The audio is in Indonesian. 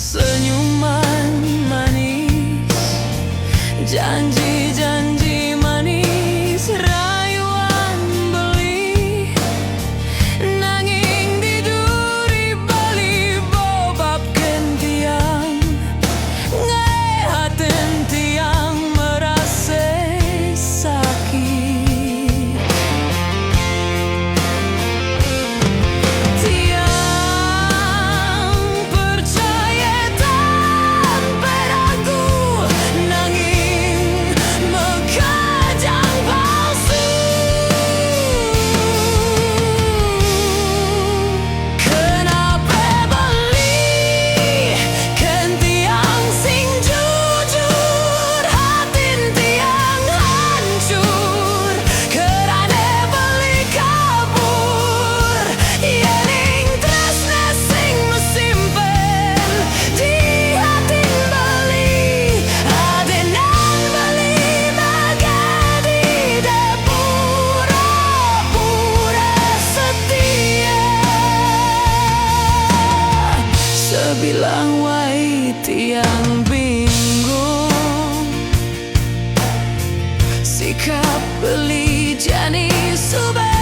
senyuman manis, janji-janji manis, rayuan beli, nanging diduri bali bobab tiang, ngaehaten tiang merasa sakit. Tiang percaya tanpa ragu, nanging mekadang palsu. Kenapa beli kan tiang sing jujur, hatin tiang hancur, kerana beli kabur, yening tresna sing mesimpen di hatin beli, adenan beli magadi da pura-pura setia. Sebilang wai tiang bingung, sikap beli jani subah